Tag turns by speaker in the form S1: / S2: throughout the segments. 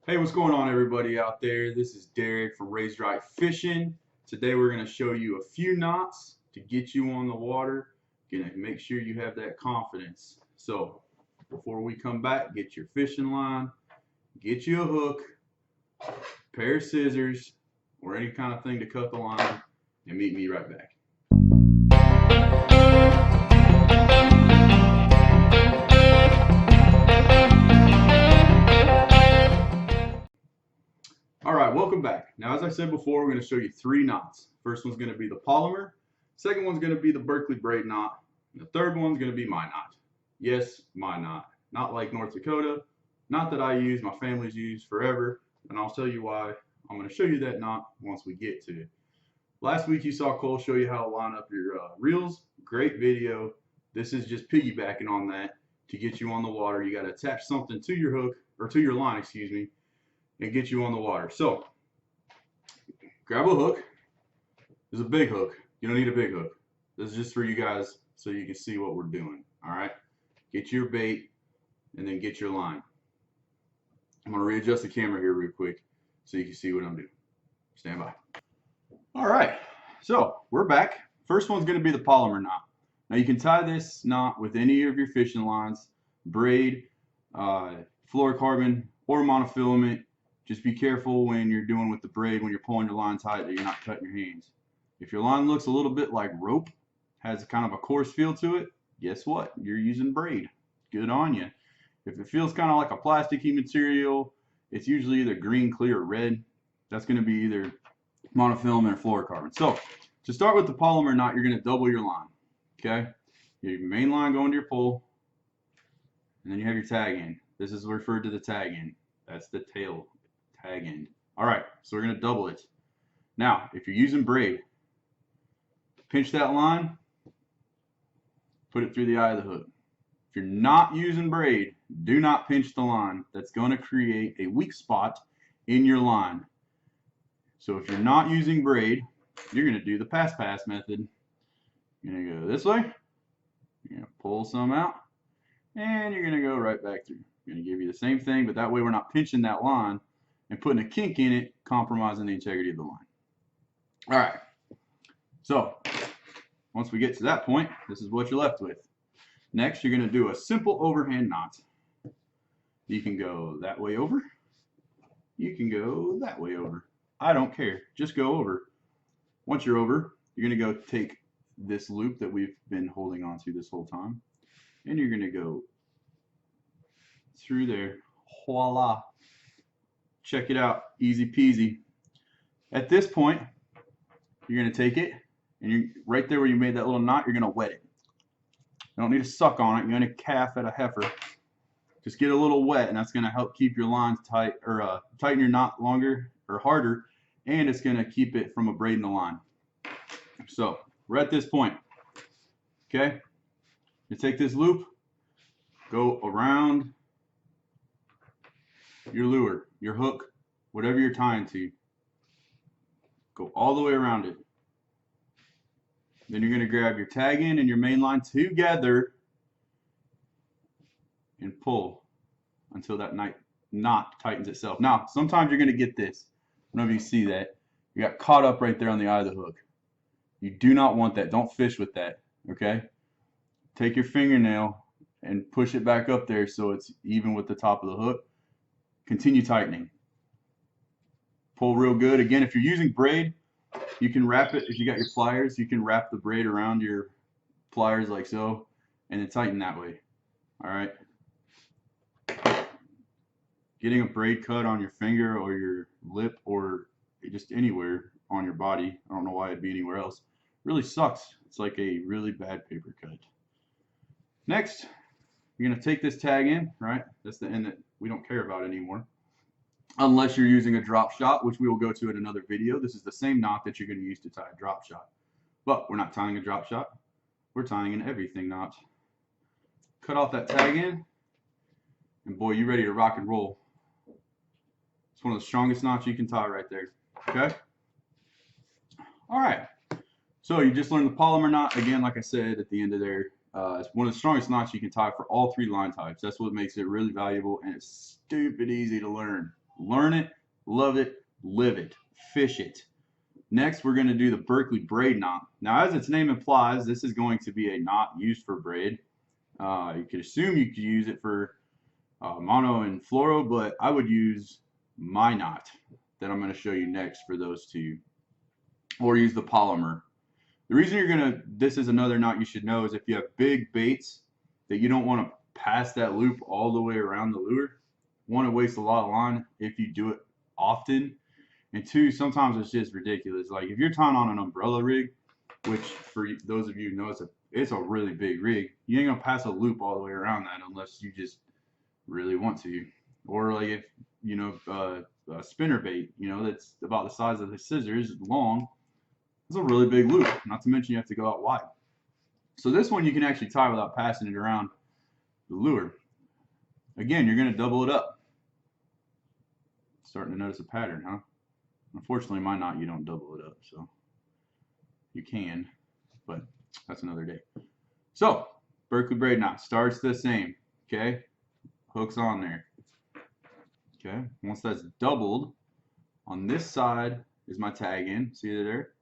S1: Hey, what's going on, everybody out there? This is Derek from Raised Right Fishing. Today we're going to show you a few knots to get you on the water. Gonna make sure you have that confidence. So before we come back, get your fishing line, get you a hook, pair of scissors, or any kind of thing to cut the line, and meet me right back. All right, welcome back. Now, as I said before, we're going to show you three knots. First one's going to be the Palomar. Second one's going to be the Berkley Braid Knot. And the third one's going to be my knot. Yes, my knot. Not like North Dakota. Not that I use, my family's used forever. And I'll tell you why. I'm going to show you that knot once we get to it. Last week you saw Cole show you how to line up your reels. Great video. This is just piggybacking on that to get you on the water. You got to attach something to your hook, or to your line, excuse me, and get you on the water. So grab a hook. There's a big hook. You don't need a big hook. This is just for you guys so you can see what we're doing. All right, get your bait and then get your line. I'm going to readjust the camera here real quick so you can see what I'm doing. Stand by. All right, so we're back. First one's going to be the Palomar knot. Now you can tie this knot with any of your fishing lines, braid, fluorocarbon, or monofilament. Just be careful when you're doing with the braid, when you're pulling your line tight, that you're not cutting your hands. If your line looks a little bit like rope, has kind of a coarse feel to it, guess what? You're using braid. Good on you. If it feels kind of like a plasticky material, it's usually either green, clear, or red. That's going to be either monofilament or fluorocarbon. So to start with the Palomar knot, you're going to double your line. Okay? Your main line going to your pole, and then you have your tag end. This is referred to the tag end. That's the tail tag end. All right, so we're going to double it. Now, if you're using braid, pinch that line, put it through the eye of the hook. If you're not using braid, do not pinch the line. That's going to create a weak spot in your line. So if you're not using braid, you're going to do the pass method. You're going to go this way, you're going to pull some out, and you're going to go right back through. I'm going to give you the same thing, but that way we're not pinching that line and putting a kink in it, compromising the integrity of the line. All right, so once we get to that point, this is what you're left with. Next, you're going to do a simple overhand knot. You can go that way over. You can go that way over. I don't care. Just go over. Once you're over, you're going to go take this loop that we've been holding on to this whole time, and you're going to go through there. Voila. Check it out. Easy peasy. At this point, you're going to take it, and you're right there where you made that little knot, you're going to wet it. You don't need to suck on it. You're going to calf at a heifer. Just get a little wet, and that's going to help keep your lines tight, or tighten your knot longer or harder, and it's going to keep it from abrading the line. So we're at this point. Okay? You take this loop, go around your lure, your hook, whatever you're tying to. Go all the way around it. Then you're going to grab your tag end and your main line together and pull until that knot tightens itself. Now, sometimes you're going to get this. I don't know if you see that. You got caught up right there on the eye of the hook. You do not want that. Don't fish with that, okay? Take your fingernail and push it back up there so it's even with the top of the hook. Continue tightening. Pull real good. Again, if you're using braid, you can wrap it. If you got your pliers, you can wrap the braid around your pliers like so, and then tighten that way. All right. Getting a braid cut on your finger or your lip or just anywhere on your body, I don't know why it'd be anywhere else, really sucks. It's like a really bad paper cut. Next, you're going to take this tag in, right? That's the end that we don't care about anymore. Unless you're using a drop shot, which we will go to in another video. This is the same knot that you're going to use to tie a drop shot. But we're not tying a drop shot. We're tying an everything knot. Cut off that tag in, and boy, you ready to rock and roll. It's one of the strongest knots you can tie right there. Okay? All right. So you just learned the Palomar knot. Again, like I said at the end of there, it's one of the strongest knots you can tie for all three line types. That's what makes it really valuable, and it's stupid easy to learn. Learn it, love it, live it, fish it. Next, we're going to do the Berkley Braid Knot. Now, as its name implies, this is going to be a knot used for braid. You could assume you could use it for mono and fluoro, but I would use my knot that I'm going to show you next for those two, or use the Palomar. The reason this is another knot you should know, is if you have big baits that you don't want to pass that loop all the way around the lure. One, it wastes a lot of line if you do it often. And two, sometimes it's just ridiculous. Like if you're tying on an umbrella rig, which for those of you who know it's a really big rig, you ain't gonna pass a loop all the way around that unless you just really want to. Or like if you know a spinner bait, you know, that's about the size of the scissors, long, it's a really big loop. Not to mention you have to go out wide. So this one you can actually tie without passing it around the lure. Again, you're gonna double it up. Starting to notice a pattern, huh? Unfortunately, my knot, you don't double it up, so you can, but that's another day. So, Berkley Braid Knot starts the same, okay? Hook's on there, okay? Once that's doubled, on this side is my tag in. See it there?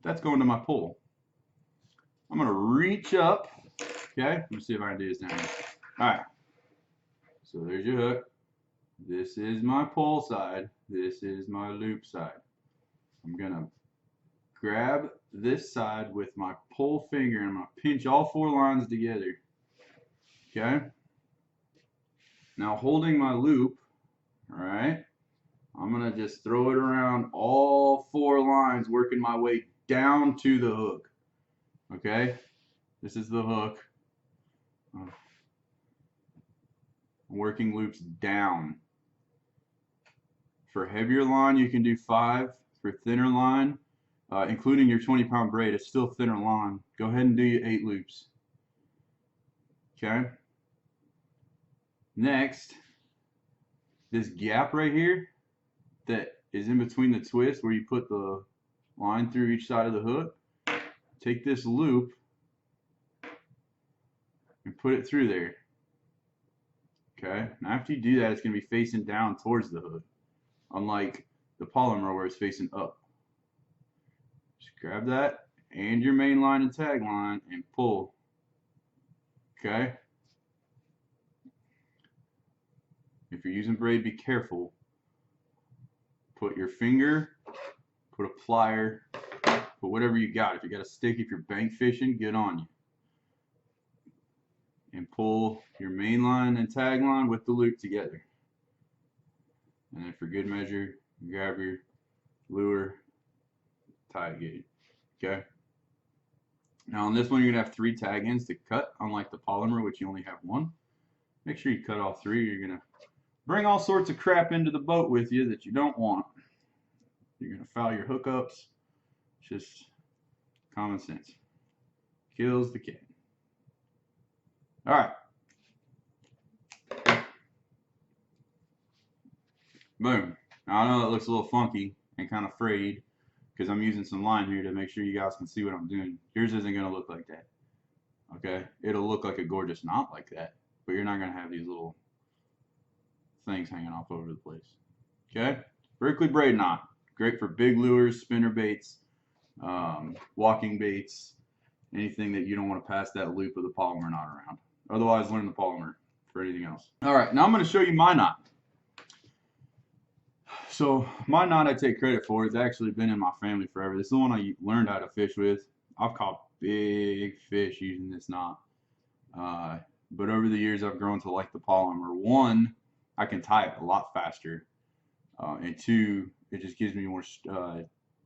S1: That's going to my pole. I'm going to reach up, okay? Let me see if I can do this down here. All right, so there's your hook. This is my pole side. This is my loop side. I'm going to grab this side with my pole finger and I'm going to pinch all four lines together. Okay? Now holding my loop, all right, I'm going to just throw it around all four lines, working my way down to the hook. Okay? This is the hook. I'm working loops down. For heavier line, you can do 5. For thinner line, including your 20-pound braid, it's still thinner line. Go ahead and do your 8 loops. Okay? Next, this gap right here that is in between the twist where you put the line through each side of the hook, take this loop and put it through there. Okay? Now after you do that, it's going to be facing down towards the hook. Unlike the Palomar where it's facing up. Just grab that and your main line and tag line and pull. Okay? If you're using braid, be careful. Put your finger, put a plier, put whatever you got. If you got a stick, if you're bank fishing, get on you. And pull your main line and tag line with the loop together. And then for good measure, grab your lure, tie it good. Okay? Now on this one, you're going to have 3 tag ends to cut, unlike the Palomar, which you only have 1. Make sure you cut all 3. You're going to bring all sorts of crap into the boat with you that you don't want. You're going to foul your hookups. It's just common sense. Kills the cat. All right. Boom. Now I know it looks a little funky and kind of frayed because I'm using some line here to make sure you guys can see what I'm doing. Yours isn't going to look like that. Okay? It'll look like a gorgeous knot like that, but you're not going to have these little things hanging off over the place. Okay? Berkley Braid Knot. Great for big lures, spinner baits, walking baits, anything that you don't want to pass that loop of the Palomar knot around. Otherwise, learn the Palomar for anything else. All right, now I'm going to show you my knot. So my knot I take credit for has actually been in my family forever. This is the one I learned how to fish with. I've caught big fish using this knot. But over the years I've grown to like the Palomar. 1, I can tie it a lot faster. And 2, it just gives me more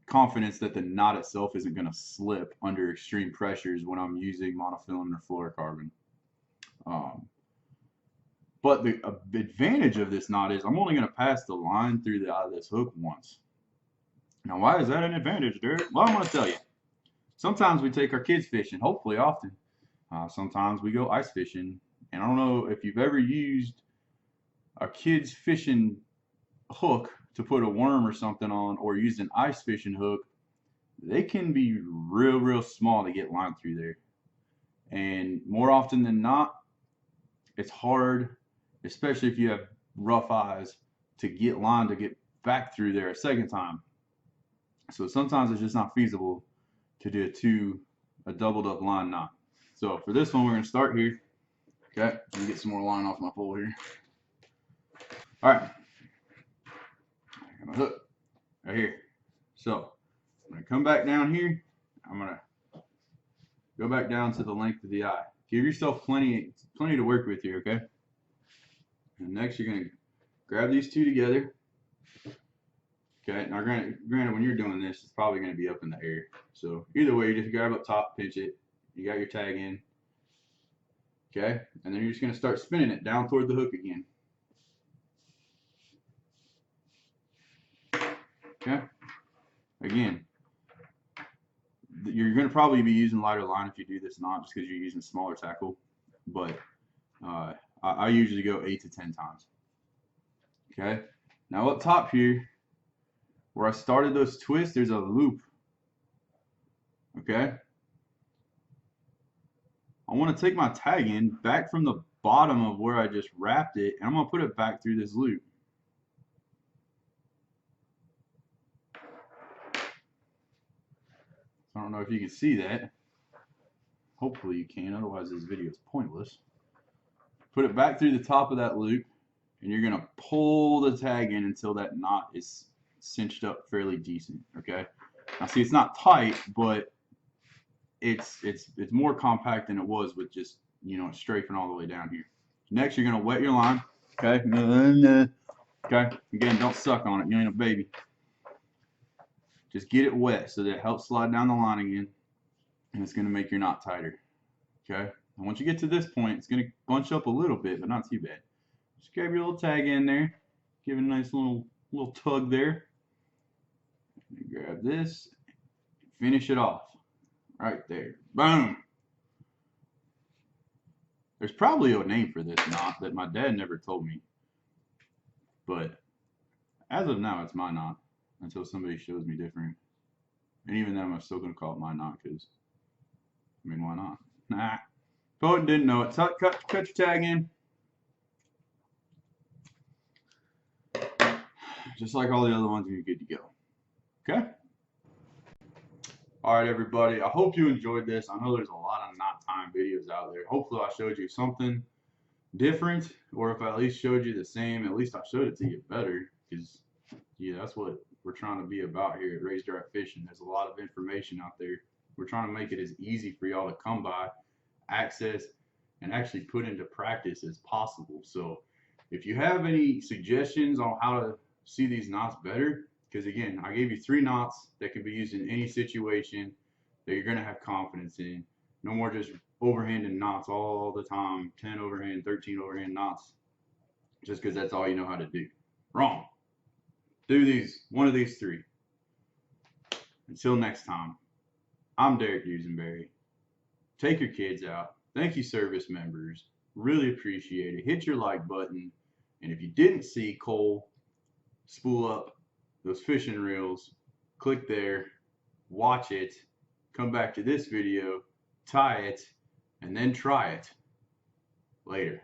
S1: confidence that the knot itself isn't going to slip under extreme pressures when I'm using monofilament or fluorocarbon. But the advantage of this knot is I'm only going to pass the line through the eye of this hook once. Now, why is that an advantage, Derek? Well, I'm going to tell you. Sometimes we take our kids fishing, hopefully often. Sometimes we go ice fishing. And I don't know if you've ever used a kid's fishing hook to put a worm or something on, or used an ice fishing hook. They can be real small to get line through there. And more often than not, it's hard, especially if you have rough eyes to get line to get back through there a second time. So sometimes it's just not feasible to do a doubled up line knot. So for this one, we're going to start here. Okay, let me get some more line off my pole here. All right, I got my hook right here. So I'm going to come back down here. I'm going to go back down to the length of the eye. Give yourself plenty to work with here, okay? And next, you're going to grab these two together. Okay, now granted, when you're doing this, it's probably going to be up in the air. So either way, you just grab up top, pinch it. You got your tag in. Okay, and then you're just going to start spinning it down toward the hook again. Okay, again, you're going to probably be using lighter line if you do this knot just because you're using smaller tackle. But I usually go 8 to 10 times. Okay, now up top here, where I started those twists, there's a loop. Okay, I want to take my tag in back from the bottom of where I just wrapped it, and I'm going to put it back through this loop. I don't know if you can see that. Hopefully you can, otherwise this video is pointless. Put it back through the top of that loop, and you're going to pull the tag in until that knot is cinched up fairly decent. Okay, now see, it's not tight, but it's more compact than it was with just, you know, strafing all the way down here. Next, you're going to wet your line. Okay, okay, again, don't suck on it, you ain't a baby. Just get it wet so that it helps slide down the line again, and it's going to make your knot tighter. Okay, and once you get to this point, it's going to bunch up a little bit, but not too bad. Just grab your little tag in there, give it a nice little tug there. Grab this, finish it off right there. Boom. There's probably a name for this knot that my dad never told me, but as of now, it's my knot until somebody shows me different. And even then, I'm still going to call it my knot because, I mean, why not? Nah. If didn't know it, cut your tag in. Just like all the other ones, you're good to go. Okay? Alright, everybody. I hope you enjoyed this. I know there's a lot of knot time videos out there. Hopefully, I showed you something different, or if I at least showed you the same, at least I showed it to you better. Because, yeah, that's what we're trying to be about here at Raised Art Fishing. There's a lot of information out there. We're trying to make it as easy for y'all to come by, access, and actually put into practice as possible. So if you have any suggestions on how to see these knots better, because again, I gave you 3 knots that can be used in any situation that you're going to have confidence in. No more just overhanded knots all the time, 10 overhand, 13 overhand knots, just because that's all you know how to do. Wrong. Do one of these 3. Until next time, I'm Derek Dusenberry. Take your kids out. Thank you, service members. Really appreciate it. Hit your like button. And if you didn't see Cole spool up those fishing reels, click there, watch it, come back to this video, tie it, and then try it. Later.